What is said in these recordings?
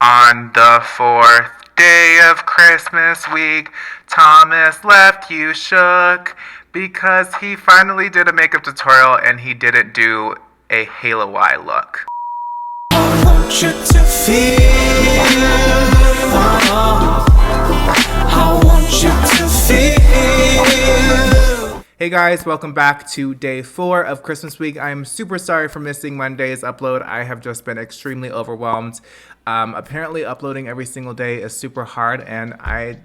On the fourth day of Christmas week, Thomas left you shook because he finally did a makeup tutorial and he didn't do a Halo Y look. I want you to feel. I want you to feel. Hey guys, welcome back to day 4 of Christmas week. I'm super sorry for missing Monday's upload. I have just been extremely overwhelmed. Apparently uploading every single day is super hard and I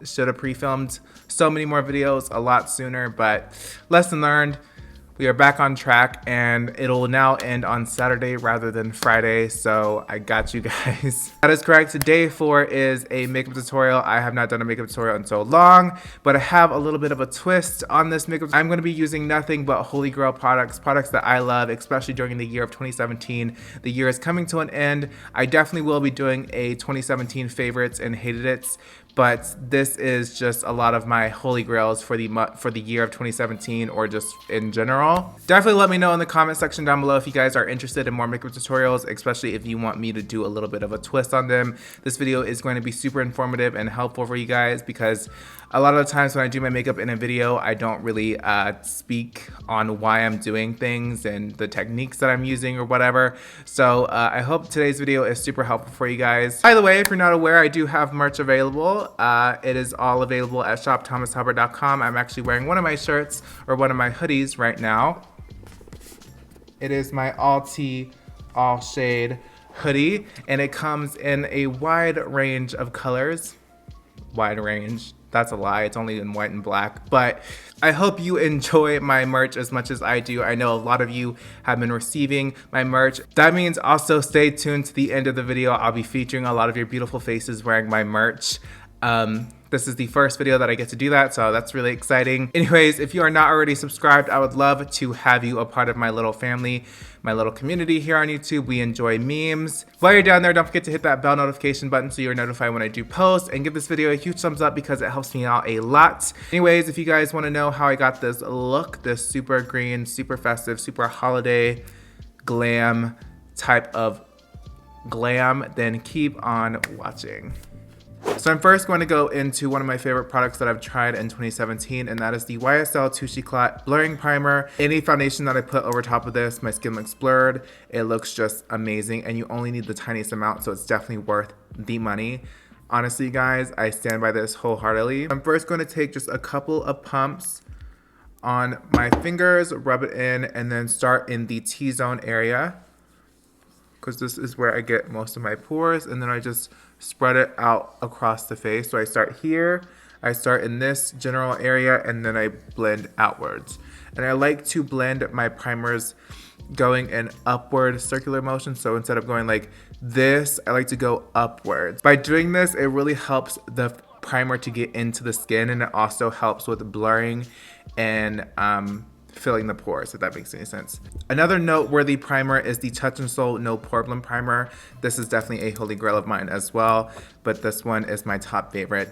should have pre-filmed so many more videos a lot sooner, but lesson learned. We are back on track and it'll now end on Saturday rather than Friday, so I got you guys. That is correct. Day 4 is a makeup tutorial. I have not done a makeup tutorial in so long, but I have a little bit of a twist on this makeup. I'm going to be using nothing but Holy Grail products that I love, especially during the year of 2017. The year is coming to an end. I definitely will be doing a 2017 favorites and hated it's, but this is just a lot of my holy grails for the year of 2017 or just in general. Definitely let me know in the comment section down below if you guys are interested in more makeup tutorials, especially if you want me to do a little bit of a twist on them. This video is going to be super informative and helpful for you guys because a lot of the times when I do my makeup in a video, I don't really speak on why I'm doing things and the techniques that I'm using or whatever. So I hope today's video is super helpful for you guys. By the way, if you're not aware, I do have merch available. It is all available at shopthomashalbert.com. I'm actually wearing one of my shirts or one of my hoodies right now. It is my all tea, all shade hoodie, and it comes in a wide range of colors. Wide range. That's a lie. It's only in white and black. But I hope you enjoy my merch as much as I do. I know a lot of you have been receiving my merch. That means also stay tuned to the end of the video. I'll be featuring a lot of your beautiful faces wearing my merch. This is the first video that I get to do that, so that's really exciting. Anyways, if you are not already subscribed, I would love to have you a part of my little family, my little community here on YouTube. We enjoy memes. While you're down there, don't forget to hit that bell notification button so you're notified when I do post, and give this video a huge thumbs up because it helps me out a lot. Anyways, if you guys want to know how I got this look, this super green, super festive, super holiday glam type of glam, then keep on watching. So I'm first going to go into one of my favorite products that I've tried in 2017, and that is the YSL Touche Clot Blurring Primer. Any foundation that I put over top of this, my skin looks blurred. It looks just amazing, and you only need the tiniest amount, so it's definitely worth the money. Honestly, guys, I stand by this wholeheartedly. I'm first going to take just a couple of pumps on my fingers, rub it in, and then start in the T-zone area, because this is where I get most of my pores, and then I just spread it out across the face. So I start here, I start in this general area, and then I blend outwards. And I like to blend my primers going in upward circular motion. So instead of going like this, I like to go upwards. By doing this, it really helps the primer to get into the skin, and it also helps with blurring and filling the pores, if that makes any sense. Another noteworthy primer is the Touch in Sol No Problem Primer. This is definitely a holy grail of mine as well, but this one is my top favorite.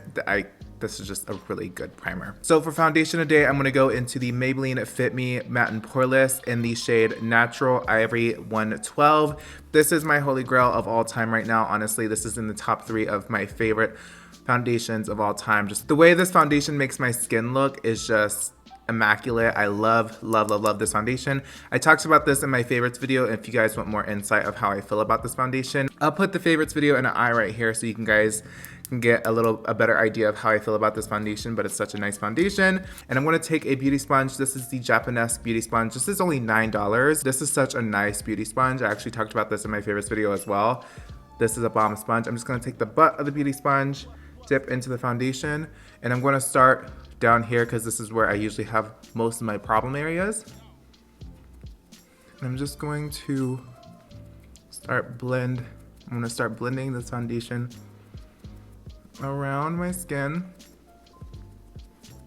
This is just a really good primer. So for foundation today, I'm gonna go into the Maybelline Fit Me Matte and Poreless in the shade Natural Ivory 112. This is my holy grail of all time right now. Honestly, this is in the top 3 of my favorite foundations of all time. Just the way this foundation makes my skin look is just immaculate. I love this foundation. I talked about this in my favorites video. If you guys want more insight of how I feel about this foundation, I'll put the favorites video in an eye right here so you guys can get a better idea of how I feel about this foundation. But it's such a nice foundation. And I'm going to take a beauty sponge. This is the Japanese beauty sponge. This is only $9. This is such a nice beauty sponge. I actually talked about this in my favorites video as well. This is a bomb sponge. I'm just going to take the butt of the beauty sponge, dip into the foundation, and I'm going to start down here because this is where I usually have most of my problem areas. I'm just going to start blending this foundation around my skin.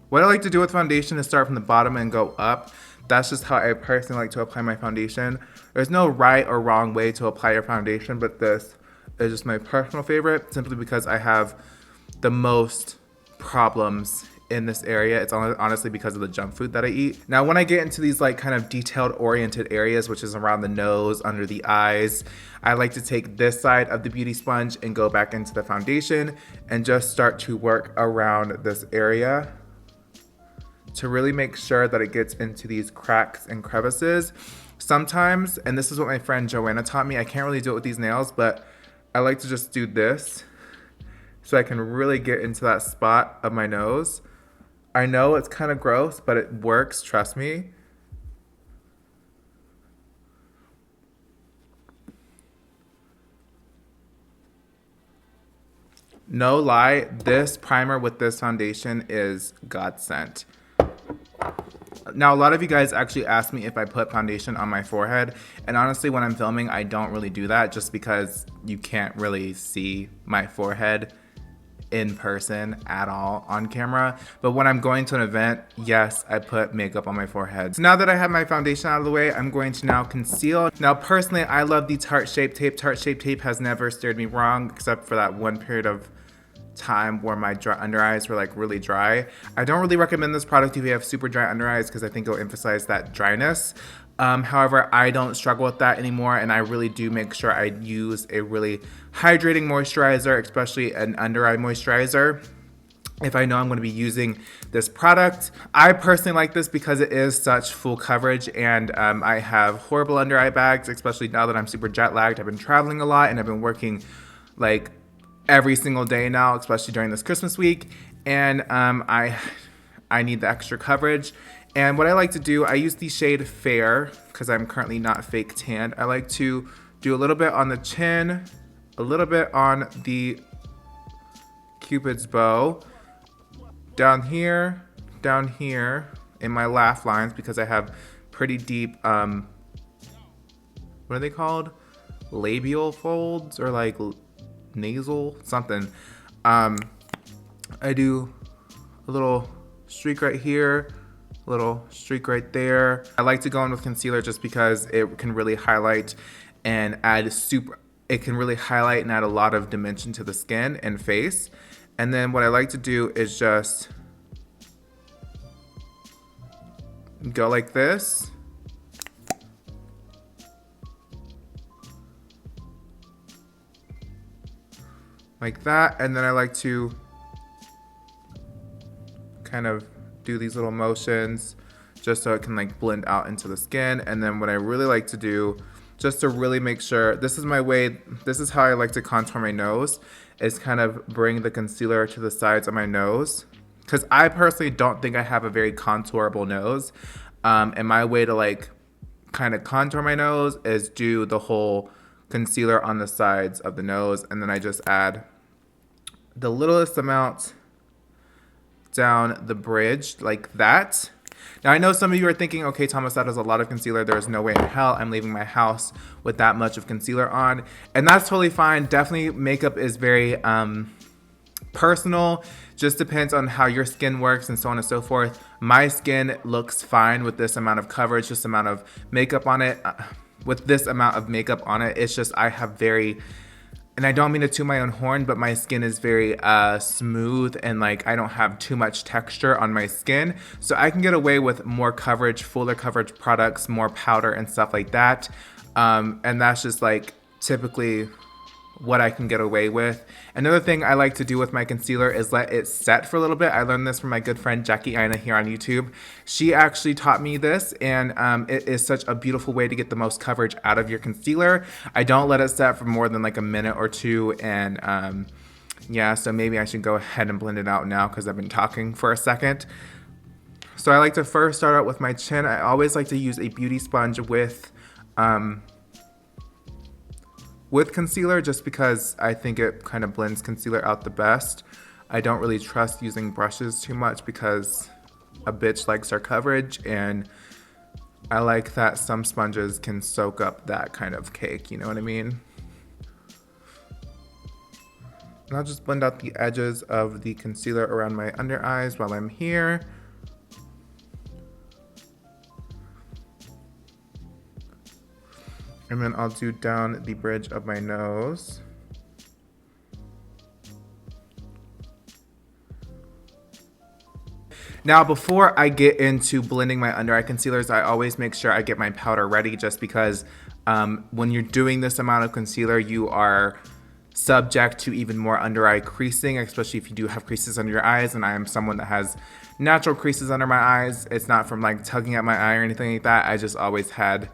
What I like to do with foundation is start from the bottom and go up. That's just how I personally like to apply my foundation. There's no right or wrong way to apply your foundation, but this is just my personal favorite simply because I have the most problems in this area. It's honestly because of the junk food that I eat. Now, when I get into these like kind of detailed oriented areas, which is around the nose, under the eyes, I like to take this side of the beauty sponge and go back into the foundation and just start to work around this area to really make sure that it gets into these cracks and crevices. Sometimes, and this is what my friend Joanna taught me, I can't really do it with these nails, but I like to just do this so I can really get into that spot of my nose. I know it's kind of gross, but it works, trust me. No lie, this primer with this foundation is godsend. Now, a lot of you guys actually ask me if I put foundation on my forehead, and honestly, when I'm filming, I don't really do that just because you can't really see my forehead in person at all on camera. But when I'm going to an event, yes, I put makeup on my forehead. So now that I have my foundation out of the way, I'm going to now conceal. Now, personally, I love the Tarte Shape Tape. Tarte Shape Tape has never steered me wrong, except for that one period of time where my under eyes were like really dry. I don't really recommend this product if you have super dry under eyes because I think it'll emphasize that dryness. However, I don't struggle with that anymore, and I really do make sure I use a really hydrating moisturizer, especially an under eye moisturizer, if I know I'm going to be using this product. I personally like this because it is such full coverage, and I have horrible under eye bags, especially now that I'm super jet lagged. I've been traveling a lot and I've been working like every single day now, especially during this Christmas week, and I need the extra coverage. And what I like to do, I use the shade Fair because I'm currently not fake tanned. I like to do a little bit on the chin, a little bit on the Cupid's bow, down here in my laugh lines because I have pretty deep, what are they called? Labial folds or like nasal something. I do a little streak right here, a little streak right there. I like to go in with concealer just because it can really highlight and add a lot of dimension to the skin and face. And then what I like to do is just go like this. Like that, and then I like to kind of do these little motions just so it can like blend out into the skin. And then what I really like to do, just to really make sure, this is how I like to contour my nose, is kind of bring the concealer to the sides of my nose, because I personally don't think I have a very contourable nose. And my way to like kind of contour my nose is do the whole concealer on the sides of the nose, and then I just add the littlest amount down the bridge like that. Now, I know some of you are thinking, okay, Thomas, that is a lot of concealer. There's no way in hell I'm leaving my house with that much of concealer on. And that's totally fine. Definitely makeup is very personal. Just depends on how your skin works and so on and so forth. My skin looks fine with this amount of coverage, this amount of makeup on it. With this amount of makeup on it, it's just I have very, and I don't mean to toot my own horn, but my skin is very smooth and like I don't have too much texture on my skin. So I can get away with more coverage, fuller coverage products, more powder and stuff like that. And that's just like typically what I can get away with. Another thing I like to do with my concealer is let it set for a little bit. I learned this from my good friend Jackie Ina here on YouTube. She actually taught me this, and it is such a beautiful way to get the most coverage out of your concealer. I don't let it set for more than like a minute or two, and yeah, so maybe I should go ahead and blend it out now because I've been talking for a second. So I like to first start out with my chin. I always like to use a beauty sponge with concealer just because I think it kind of blends concealer out the best. I don't really trust using brushes too much because a bitch likes her coverage, and I like that some sponges can soak up that kind of cake, you know what I mean? And I'll just blend out the edges of the concealer around my under eyes while I'm here. And then I'll do down the bridge of my nose. Now, before I get into blending my under eye concealers, I always make sure I get my powder ready, just because when you're doing this amount of concealer, you are subject to even more under eye creasing, especially if you do have creases under your eyes. And I am someone that has natural creases under my eyes. It's not from like tugging at my eye or anything like that. I just always had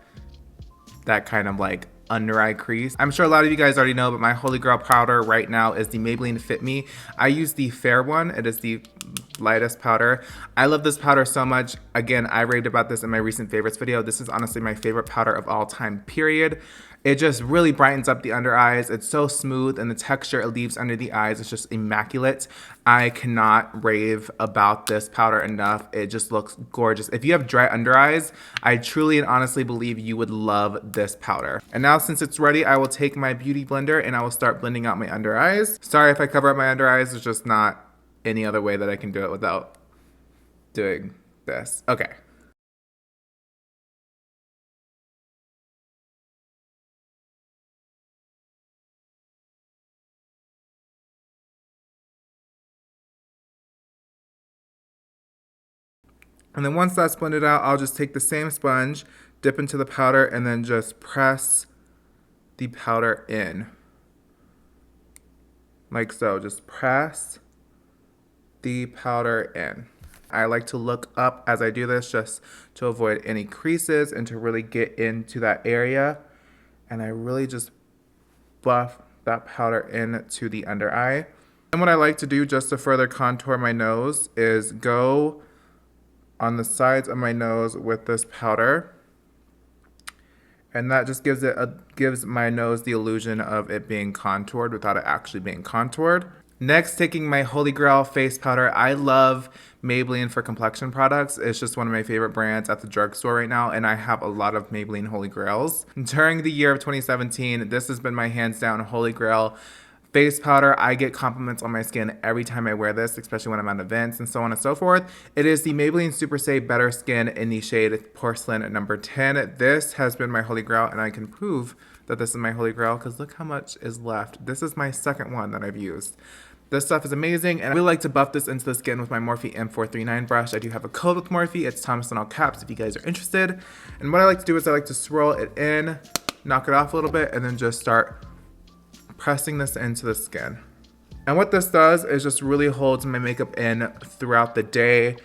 that kind of like under eye crease. I'm sure a lot of you guys already know, but my holy grail powder right now is the Maybelline Fit Me. I use the fair one. It is the lightest powder. I love this powder so much. Again, I raved about this in my recent favorites video. This is honestly my favorite powder of all time, period. It just really brightens up the under eyes. It's so smooth, and the texture it leaves under the eyes is just immaculate. I cannot rave about this powder enough. It just looks gorgeous. If you have dry under eyes, I truly and honestly believe you would love this powder. And now, since it's ready, I will take my beauty blender and I will start blending out my under eyes. Sorry if I cover up my under eyes. There's just not any other way that I can do it without doing this. Okay. And then once that's blended out, I'll just take the same sponge, dip into the powder, and then just press the powder in. Like so, just press the powder in. I like to look up as I do this just to avoid any creases and to really get into that area. And I really just buff that powder into the under eye. And what I like to do just to further contour my nose is go on the sides of my nose with this powder, and that just gives my nose the illusion of it being contoured without it actually being contoured. Next, taking my Holy Grail face powder. I love Maybelline for complexion products. It's just one of my favorite brands at the drugstore right now, and I have a lot of Maybelline Holy Grails. During the year of 2017, this has been my hands down Holy Grail face powder. I get compliments on my skin every time I wear this, especially when I'm at events and so on and so forth. It is the Maybelline Super Stay Better Skin in the shade Porcelain number 10. This has been my Holy Grail, and I can prove that this is my Holy Grail because look how much is left. This is my second one that I've used. This stuff is amazing, and I really like to buff this into the skin with my Morphe M439 brush. I do have a code with Morphe. It's Thomas in all caps if you guys are interested. And what I like to do is I like to swirl it in, knock it off a little bit, and then just start pressing this into the skin. And what this does is just really holds my makeup in throughout the day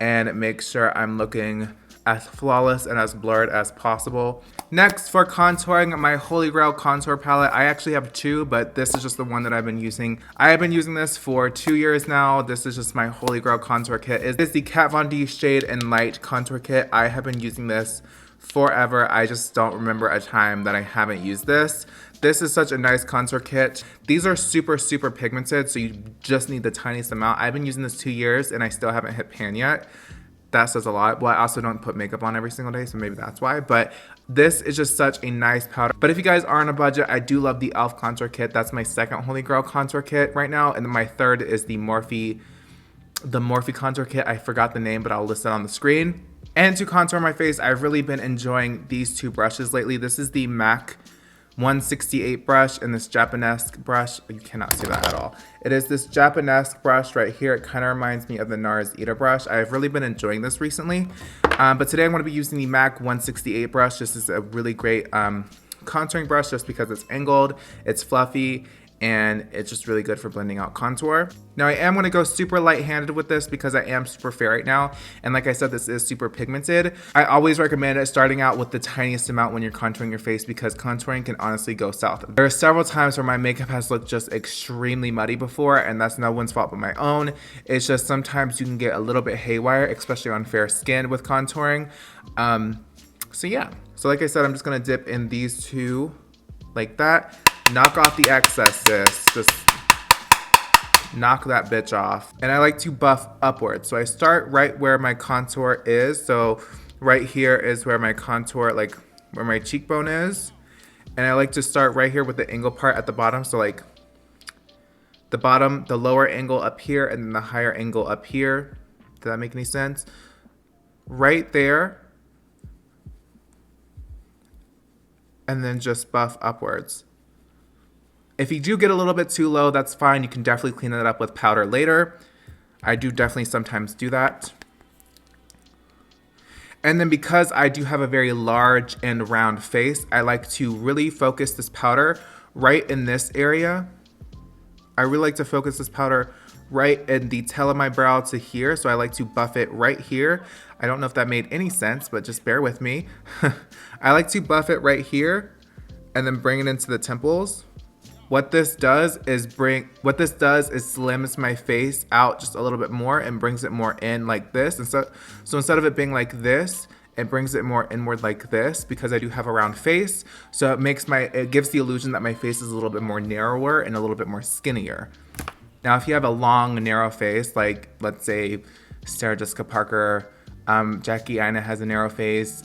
and makes sure I'm looking as flawless and as blurred as possible. Next, for contouring, my Holy Grail contour palette. I actually have two, but this is just the one that I've been using. I have been using this for 2 years now. This is just my Holy Grail contour kit. It is the Kat Von D Shade and Light contour kit. I have been using this forever. I just don't remember a time that I haven't used this. This is such a nice contour kit. These are super pigmented, so you just need the tiniest amount. I've been using this 2 years and I still haven't hit pan yet. That says a lot. Well, I also don't put makeup on every single day, so maybe that's why. But this is just such a nice powder. But if you guys are on a budget, I do love the e.l.f. contour kit. That's my second Holy Grail contour kit right now. And then my third is the Morphe contour kit. I forgot the name, but I'll list it on the screen. And to contour my face, I've really been enjoying these two brushes lately. This is the MAC 168 brush and this Japanesque brush. You cannot see that at all. It is this Japanesque brush right here. It kind of reminds me of the NARS Ita brush. I've really been enjoying this recently. But today I'm going to be using the MAC 168 brush. This is a really great contouring brush just because it's angled, it's fluffy, and it's just really good for blending out contour. Now I am going to go super light-handed with this because I am super fair right now, and like I said, this is super pigmented. I always recommend it starting out with the tiniest amount when you're contouring your face because contouring can honestly go south. There are several times where my makeup has looked just extremely muddy before, and that's no one's fault but my own. It's just sometimes you can get a little bit haywire, especially on fair skin with contouring. So yeah, so like I said, I'm just going to dip in these two like that. Knock off the excess, sis. Just knock that bitch off. And I like to buff upwards. So I start right where my contour is. So right here is where my contour, like where my cheekbone is. And I like to start right here with the angle part at the bottom. So like the bottom, the lower angle up here, and then the higher angle up here. Does that make any sense? Right there. And then just buff upwards. If you do get a little bit too low, that's fine. You can definitely clean it up with powder later. I do definitely sometimes do that. And then because I do have a very large and round face, I like to really focus this powder right in this area. I really like to focus this powder right in the tail of my brow to here. So I like to buff it right here. I don't know if that made any sense, but just bear with me. I like to buff it right here and then bring it into the temples. What this does is slims my face out just a little bit more and brings it more in like this. And so instead of it being like this, it brings it more inward like this because I do have a round face. So it gives the illusion that my face is a little bit more narrower and a little bit more skinnier. Now, if you have a long, narrow face, like let's say Sarah Jessica Parker, Jackie Aina has a narrow face,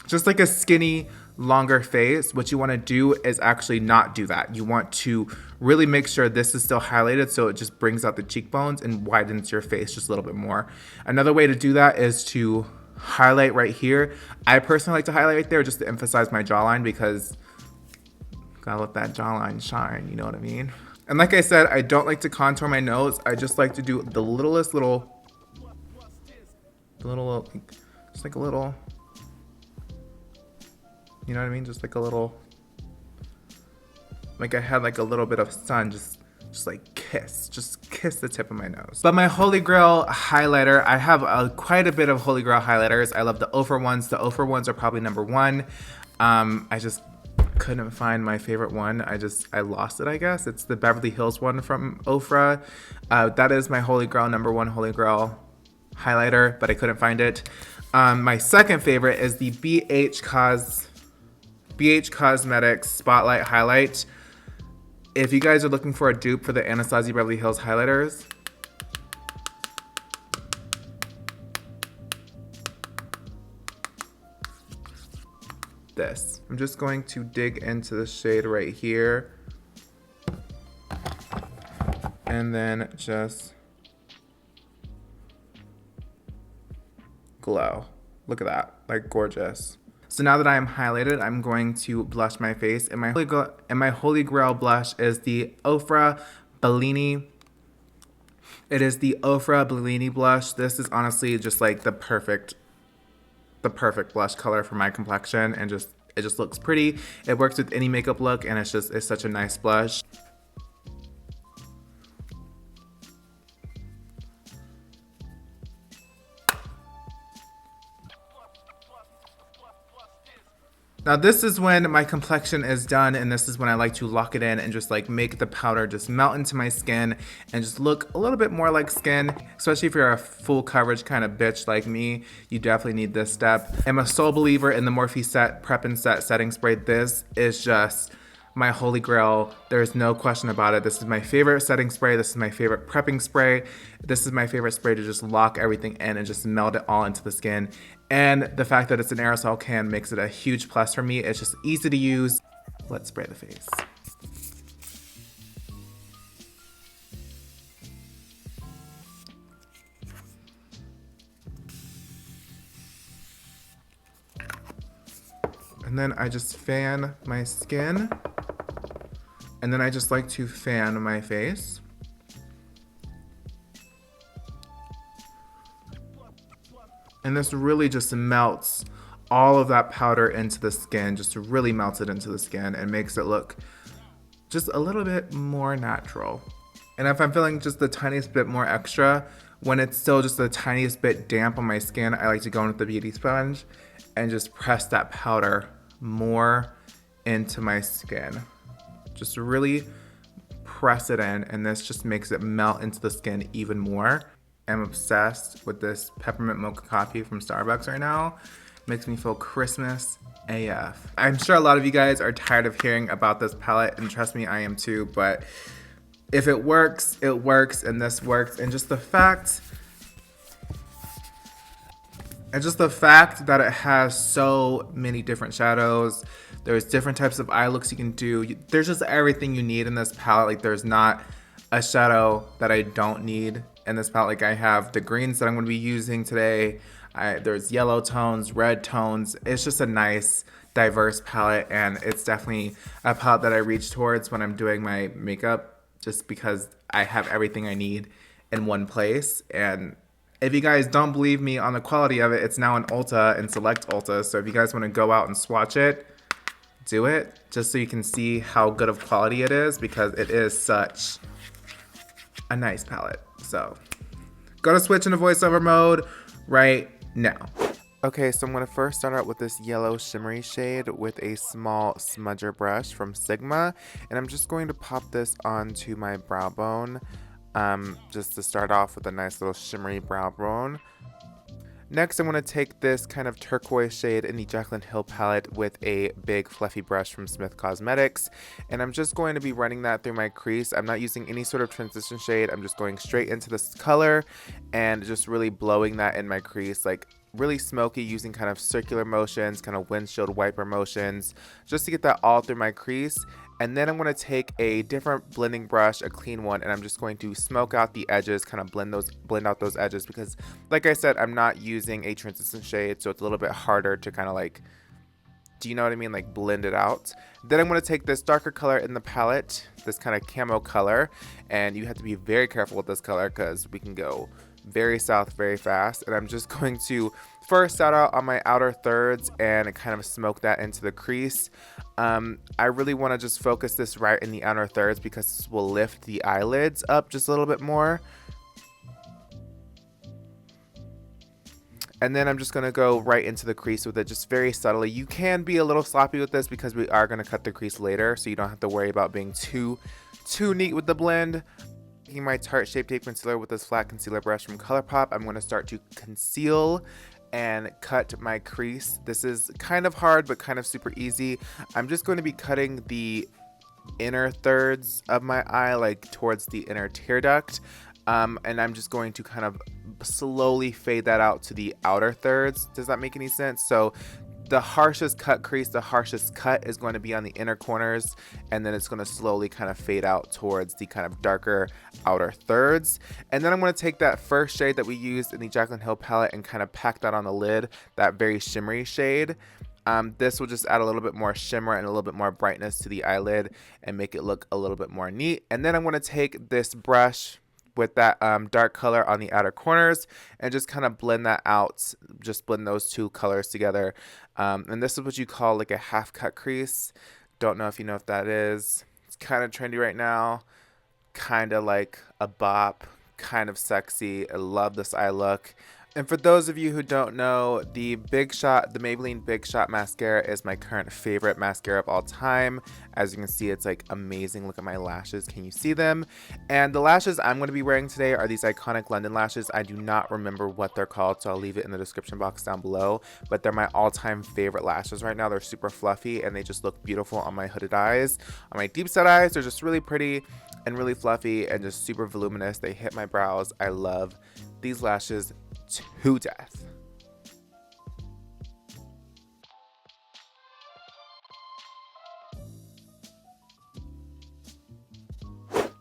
just like a skinny, longer face, what you want to do is actually not do that. You want to really make sure this is still highlighted so it just brings out the cheekbones and widens your face just a little bit more. Another way to do that is to highlight right here. I personally like to highlight right there just to emphasize my jawline because gotta let that jawline shine, you know what I mean? And like I said, I don't like to contour my nose. I just like to do the littlest little, just like a little, you know what I mean? Just like a little, like I had like a little bit of sun, just like kiss the tip of my nose. But my Holy Grail highlighter, I have quite a bit of Holy Grail highlighters. I love the OFRA ones. The OFRA ones are probably #1. I just couldn't find my favorite one. I lost it, I guess. It's the Beverly Hills one from OFRA. That is my Holy Grail, #1 Holy Grail highlighter, but I couldn't find it. My second favorite is the BH Cosmetics Spotlight Highlight. If you guys are looking for a dupe for the Anastasia Beverly Hills highlighters, this. I'm just going to dig into the shade right here and then just glow. Look at that, like gorgeous. So now that I am highlighted, I'm going to blush my face. And my Holy Grail blush is the OFRA Bellini. It is the OFRA Bellini blush. This is honestly just like the perfect blush color for my complexion, and it just looks pretty. It works with any makeup look, and it's such a nice blush. Now this is when my complexion is done, and this is when I like to lock it in and just like make the powder just melt into my skin and just look a little bit more like skin. Especially if you're a full coverage kind of bitch like me, you definitely need this step. I'm a sole believer in the Morphe Set Prep and Set Setting Spray. This is just my Holy Grail. There's no question about it. This is my favorite setting spray. This is my favorite prepping spray. This is my favorite spray to just lock everything in and just melt it all into the skin. And the fact that it's an aerosol can makes it a huge plus for me. It's just easy to use. Let's spray the face. And then I just fan my skin. And then I just like to fan my face. And this really just melts all of that powder into the skin, just really melts it into the skin and makes it look just a little bit more natural. And if I'm feeling just the tiniest bit more extra, when it's still just the tiniest bit damp on my skin, I like to go in with the beauty sponge and just press that powder more into my skin. Just really press it in, and this just makes it melt into the skin even more. I'm obsessed with this peppermint mocha coffee from Starbucks right now. Makes me feel Christmas AF. I'm sure a lot of you guys are tired of hearing about this palette, and trust me, I am too, but if it works, and this works. And just the fact that it has so many different shadows, there's different types of eye looks you can do. There's just everything you need in this palette. Like, there's not a shadow that I don't need in this palette. Like, I have the greens that I'm going to be using today. There's yellow tones, red tones. It's just a nice, diverse palette, and it's definitely a palette that I reach towards when I'm doing my makeup, just because I have everything I need in one place, and If you guys don't believe me on the quality of it, it's now in Ulta and Select Ulta. So if you guys want to go out and swatch it, do it just so you can see how good of quality it is, because it is such a nice palette. So go to switch into voiceover mode right now. Okay, so I'm going to first start out with this yellow shimmery shade with a small smudger brush from Sigma, and I'm just going to pop this onto my brow bone, just to start off with a nice little shimmery brow bone. Next, I'm going to take this kind of turquoise shade in the Jaclyn Hill palette with a big fluffy brush from Smith Cosmetics, and I'm just going to be running that through my crease. I'm not using any sort of transition shade. I'm just going straight into this color and just really blowing that in my crease, like really smoky, using kind of circular motions, kind of windshield wiper motions, just to get that all through my crease. And then I'm going to take a different blending brush, a clean one, and I'm just going to smoke out the edges, kind of blend out those edges, because like I said, I'm not using a transition shade, so it's a little bit harder to kind of like, do you know what I mean, like blend it out. Then I'm going to take this darker color in the palette, this kind of camo color, and you have to be very careful with this color because we can go very south very fast. And I'm just going to first start out on my outer thirds and kind of smoke that into the crease. I really want to just focus this right in the outer thirds because this will lift the eyelids up just a little bit more. And then I'm just going to go right into the crease with it, just very subtly. You can be a little sloppy with this because we are going to cut the crease later, so you don't have to worry about being too neat with the blend. Taking my Tarte Shape Tape Concealer with this flat concealer brush from ColourPop, I'm going to start to conceal and cut my crease. This is kind of hard, but kind of super easy. I'm just going to be cutting the inner thirds of my eye, like towards the inner tear duct. And I'm just going to kind of slowly fade that out to the outer thirds. Does that make any sense? So the harshest cut crease, the harshest cut is going to be on the inner corners, and then it's going to slowly kind of fade out towards the kind of darker outer thirds. And then I'm going to take that first shade that we used in the Jaclyn Hill palette and kind of pack that on the lid, that very shimmery shade. This will just add a little bit more shimmer and a little bit more brightness to the eyelid and make it look a little bit more neat. And then I'm going to take this brush with that dark color on the outer corners and just kind of blend that out, just blend those two colors together. And this is what you call like a half cut crease. Don't know if you know what that is. It's kind of trendy right now, kind of like a bop, kind of sexy. I love this eye look. And for those of you who don't know, the Maybelline Big Shot mascara is my current favorite mascara of all time. As you can see, it's like amazing. Look at my lashes. Can you see them? And the lashes I'm going to be wearing today are these iconic London lashes. I do not remember what they're called, so I'll leave it in the description box down below. But they're my all-time favorite lashes right now. They're super fluffy and they just look beautiful on my hooded eyes. On my deep set eyes, they're just really pretty and really fluffy and just super voluminous. They hit my brows. I love these lashes to death.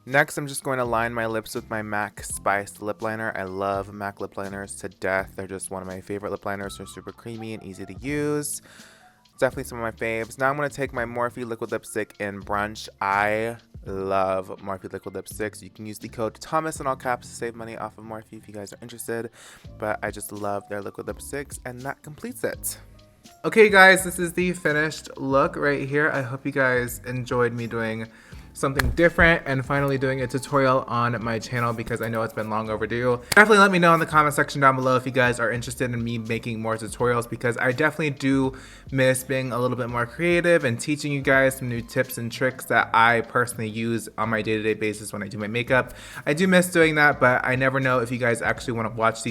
Next, I'm just going to line my lips with my MAC Spice lip liner. I love MAC lip liners to death. They're just one of my favorite lip liners. They're super creamy and easy to use. Definitely some of my faves. Now I'm going to take my Morphe liquid lipstick in Brunch. I love Morphe liquid lipsticks. You can use the code Thomas in all caps to save money off of Morphe if you guys are interested. But I just love their liquid lipsticks, and that completes it. Okay guys, this is the finished look right here. I hope you guys enjoyed me doing something different and finally doing a tutorial on my channel because I know it's been long overdue. Definitely let me know in the comment section down below if you guys are interested in me making more tutorials, because I definitely do miss being a little bit more creative and teaching you guys some new tips and tricks that I personally use on my day-to-day basis when I do my makeup. I do miss doing that, but I never know if you guys actually want to watch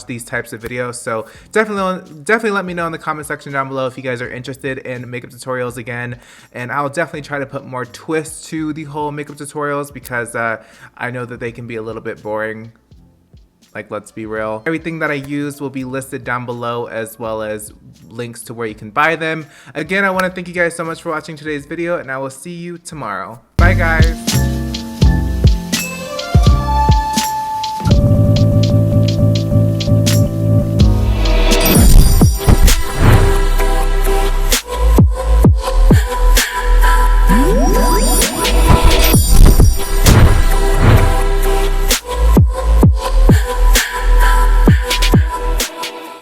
these types of videos. So definitely let me know in the comment section down below if you guys are interested in makeup tutorials again, and I'll definitely try to put more twists to the whole makeup tutorials because I know that they can be a little bit boring. Like, let's be real. Everything that I use will be listed down below, as well as links to where you can buy them. Again, I want to thank you guys so much for watching today's video, and I will see you tomorrow. Bye guys.